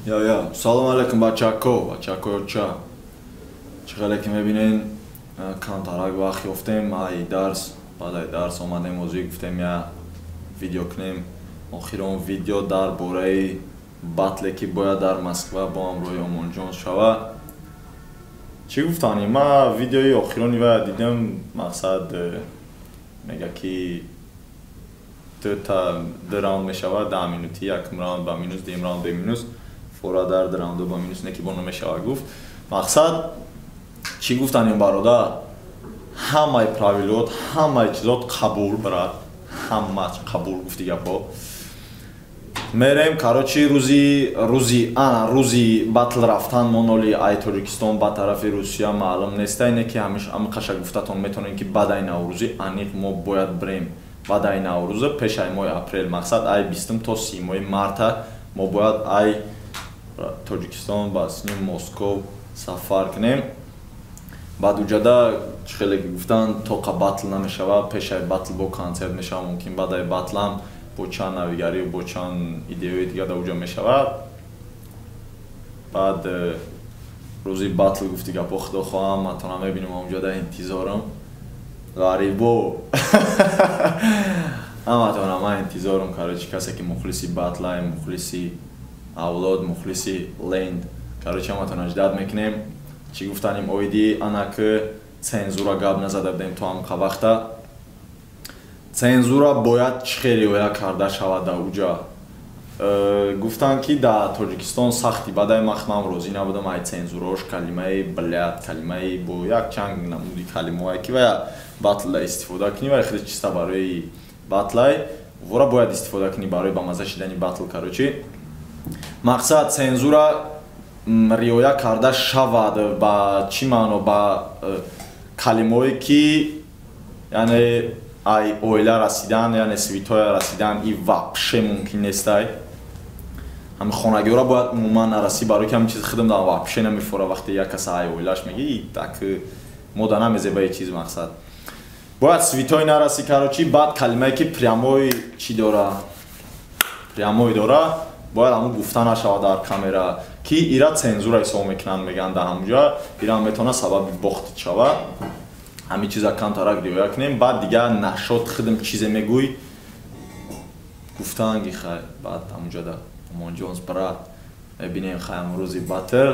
یا سلام علیکم بچه‌ها چا چقدر که میبینین کانتارگ وقتی گفتیم ای درس بعد ای درس اومدیم موضوع گفتیم یا ویدیو کنیم آخر اون ویدیو در باره باتلی که باید در مسکو با هم روی اومان جونز شوه چی گفتانی؟ ما ویدیوی آخرانی و دیدم مقصد میگه که تا راوند میشوه 10 مینوتی یکم راوند با مینوس دیم راوند به مینوس فورا در راوند با مینوس نکی بونو میشوه گفت مقصد چی گفتن این برادر همه правилот همه چیزات قبول برات همه قبول گفتی گپا мерем короче روزی батл рафтан моноли ай Тоҷикистон ба тарафи Русия маълум нест ине ки ҳамаша гуфтатон метавонем ки баъдаи наврӯзӣ аниқ мо бояд бирем баъдаи наврӯза пешаи моҳи апрел мақсад ай 20 то 30 моҳи марта мо бояд ай Тоҷикистон ба сини Москов сафар кунем баъд уҷада хеле гуфтан тоқа батл намешава пешаи батл бо консерт мешава мумкин баъдаи батлам бо чанд навигарӣ бо чанд идеяи дига дар уҷа мешавад баъд рӯзи батл гуфти гапо худо хоҳам ман то намебинам онҷода интизорам ғарибо ҳаматона ман интизорам короче касе ки мухлиси батлай мухлиси авлод мухлиси ленд короче ҳаматона ҷидат мекунем чӣ гуфтаним оиди ана ки цензура гап назада будем то ҳамқа вақта цензура бояд чӣ хел риоя карда шавад дар уҷа гуфтанд ки дар Тоҷикистон сахти баъдаи ман розӣ набудам ай цензурош калимаи блят калимаи бо якчанд намуди калимаое ки вая батлда истифода кунӣ вай хеле чиста барои батлай вора бояд истифода кунӣ барои ба маза шидани батл короче мақсад цензура риоя карда шавад ба чӣ маъно ба калимаое ки яъне ай оила расидан яъне свитоя расидан и вапше мумкин нестай ҳами хонагиёра бояд умуман нарасӣ барои ки ҳамин чизи худам дар вапше намефора вақте як каса ай оилаш меги так мода намезеба ин чиз мақсад бояд свитой нарасӣ короче баъд калимае ки прямой чӣ дора прямой дора бояд ҳамун гуфта нашавад дар камера ки ира цензура ҳисоб мекунанд мегӯянд дар ҳамуҷа ира метавонад сабаби бохтит шавад ҳамин чиза камтарак риоя кунем баъд дига нашод худам чизе мегӯй гуфтанги хай баъд ҳамуҷада Омон Ҷонс брат мебинем хай рӯзи батл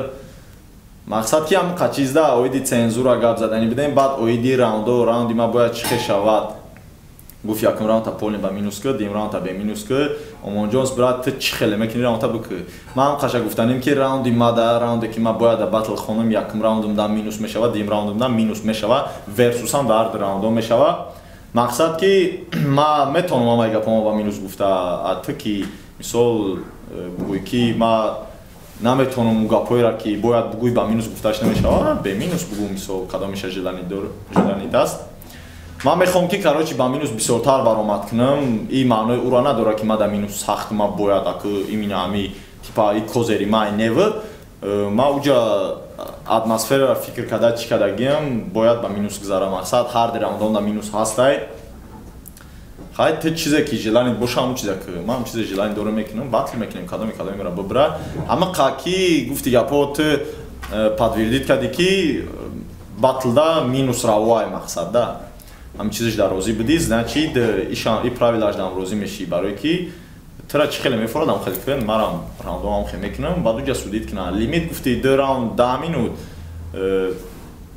мақсад ки ҳамқа чизда оиди цензура гап задани бидем баъд оиди раунди ма бояд чӣ хел шавад гуфт якум раунда полни ба минус ки дим раунда бе минус ки Омон Ҷонс брат ту чӣ хеле мекунӣ раунда бики ман ҳамқаша гуфтанем ки раунди ма дар раунде ки ма бояд дар батл хонам якум раундумда минус мешава дим раундумда минус мешава версусам дар раундо мешава мақсад ки ма метавонам ҳамаи гапома ба минус гуфта ту ки мисол бугӯй ки ма наметавонам гапоеро ки бояд бугӯй ба минус гуфташ намешава бе минус бугӯ мисол кадомиша жилани даст ман мехоҳам ки короче ба минус бисёртар баромад кунам ин маънои уро надора ки ма дар минус сахт ма бояд аку имина ами типа и козери май нева ма уҷа атмосфераро фикр карда чӣ кардагиам бояд ба минус гузара мақсад ҳар раундон дар минус ҳастай хай ту чизе ки желанит боша ҳамун чизе ки ман чизе желани дорам мекунам батл мекунем кадомиро бибра ҳамақа ки гуфти гапо ту подтвердид карди ки батлда минус равай мақсад да ҳамин чизаш дар розӣ будӣ значит и правилаш дар розӣ мешӣ барое ки тура чӣ хеле мефорад ҳам хеле кун марам раундом хеле мекунам баъд уҷа судид кунам лимит гуфти 2 раунд 10 минут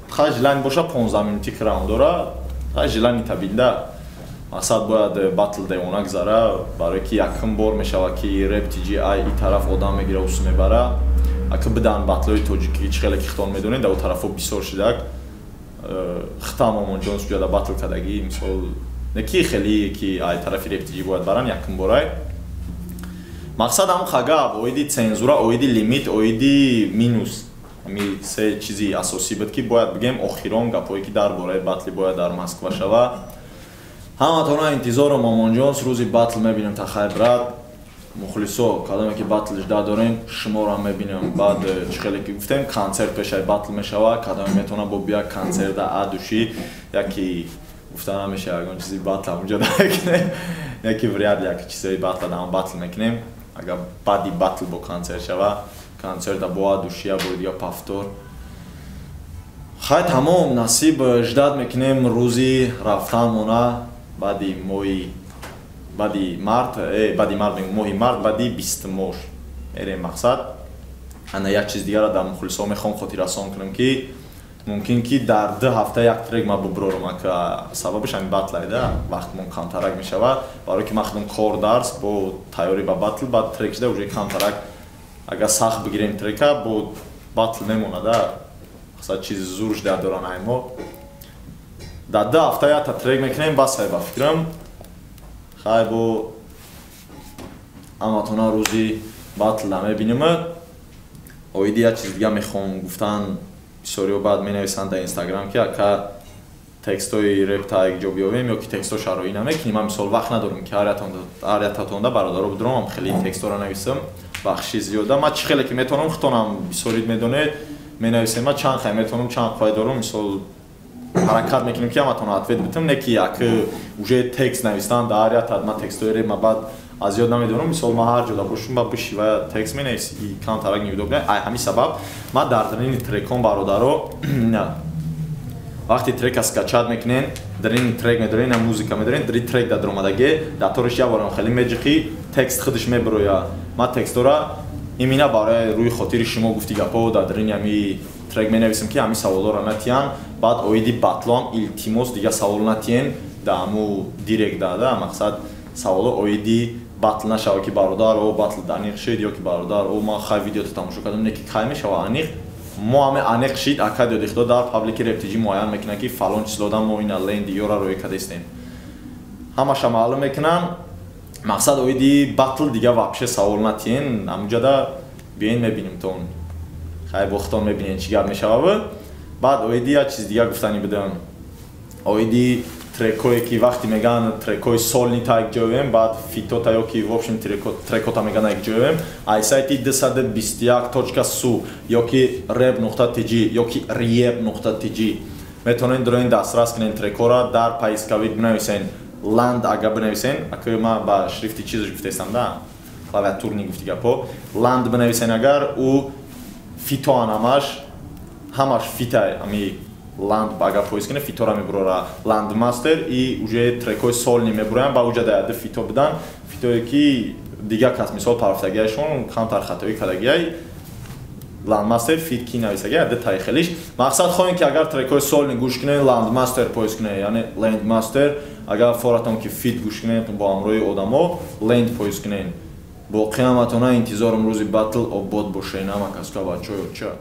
хай желани боша 15 минути ки раунд дора хай желани табида мақсад бояд батл девона гузара барое ки якум бор мешава ки реп TGI и тараф одам мегира усу мебара ака бидан батлои тоҷикӣ чӣ хеле ки хитон медонед дар тарафо бисёр шидак хитам Омон Ҷонс ҷода батл кардагӣ мисол неки хеле ки ай тарафи реп TGI бояд баран якум борай мақсад ҳамқа гап оиди цензура оиди лимит оиди минус ҳами се чизи асосӣ буд ки бояд бигем охирон гапое ки дар бораи батли бояд дар Москва шава ҳаматона интизорам Омон Ҷонс рӯзи батл мебинем та хайр брат мухлисо кадоме ки батл ҷда дорем шуморо мебинем баъд чӣ хеле ки гуфтем консерт пешаи батл мешава кадоме метавона бо бия консерта адуши яки гуфта намеша ягон чизи батл ҳамуҷа мекунем яки вряд ли яки чизои батла дар батл мекунем اگر بعدی باتل با کنسرت شود کنسرت با دوشیا بود یا پافتور خیلی تمام نصیب جداد میکنیم روزی رفتن مونا بعدی موی بعدی مارت موی مارت بعدی 20 موش میریم مقصد انا یک چیز دیگر را در مخلصا میخوام خاطررسان کنم که ممکن که در 2 هفته یک ترک ما ببرم که سببش همین باتل ایده وقت من کانترکت میشود برای که مخدم کار درس با تیاری با باتل بعد ترک شده وجه کانترکت اگر سخت بگیریم ترک با باتل نمونه ده مثلا چیز زورش در دوران ایما در 2 هفته یک تا ترک میکنیم بس با فکرم خیلی با اماتونا روزی باتل نمیبینیم اویدی یک چیز دیگه میخوام گفتن بسیاری و بعد می نویسند در اینستاگرام که اکا تکست های رپ تا یک جا بیاویم یا که تکست ها شرایی نمیکنیم من مثال وقت ندارم که هریتاتونده برادر بدرم هم خیلی تکست ها را نویسم بخشی زیاده من چی خیلی که میتونم خطانم بسیارید میدونه می نویسیم من چند خیلی میتونم چند خواهی دارم مثال حرکت میکنیم که همتون حتوید بتم نکی اکا اوژه تکست نویستن در هریتات من تکست های رپ من بعد از یاد نمیدونم مثال ما هر جدا باشیم با بشی و تکست می نویسی کانترکت نیودو بگه همین سبب ما در این ترکون برادرو وقتی ترک از کچاد میکنین در این ترک میدارین هم موزیکا میدارین در این ترک در درآمدگی در طورش یا بارم خیلی میجخی تکست خودش میبرویا ما تکست را ایمینا برای روی خاطر شما گفتی گپا در این همی ترک می نویسیم که همی سوالا را نتیان بعد اویدی باتلام التیموس دیگه سوال نتین دامو دیرک داده مقصد سوالا اویدی باتل نشوه که برادر او باتل دانیق شد یا که برادر او ما خیلی ویدیو تو تماشا کردم نکی خیلی میشوه انیق ما همه انیق شید اکاد یادیخته در پابلیک رپتیجی معین میکنن که فلان چیزلودن ما این لند یورا روی کدیستیم همش معلوم میکنن مقصد اویدی باتل دیگه واپشه سوال نتین همونجا بیاین میبینیم تون خیلی بختان میبینین چیگر میشوه بعد اویدی یک چیز دیگه گفتنی بدم اویدی ترکایی که وقتی میگن ترکای سولنی تا یک جویم بعد فیتو تا یا که وابشن ترکو تا میگن یک جویم ای سایتی 221.su یا که rap نقطه tg یا که rap نقطه tg میتونین در این دسترس کنین ترکو را در پایسکاوید بنویسین لند اگه بنویسین اگه ما با شرifti چیزش گفتستم ده کلاویاتورنی گفتی گپو لند بنویسین اگر او فیتو انامش همش فیتای امی لند бага поискине фитора мебурора ланд мастер и уже трекой солни мебурам ба уҷа даде фито будан фитое ки дига кас мисол парафтагиашон камтар хатои кадагиай ланд мастер фит ки нависагиай аде таихелиш мақсад хоҳем ки агар трекой солни гӯш кине ланд мастер поискине яъне ленд мастер агар форатон ки фит гӯш кине бо ҳамроҳи одамо ленд поискинен бо қиёматона интизорум рӯзи батл обод бошед намакаска бачаё ча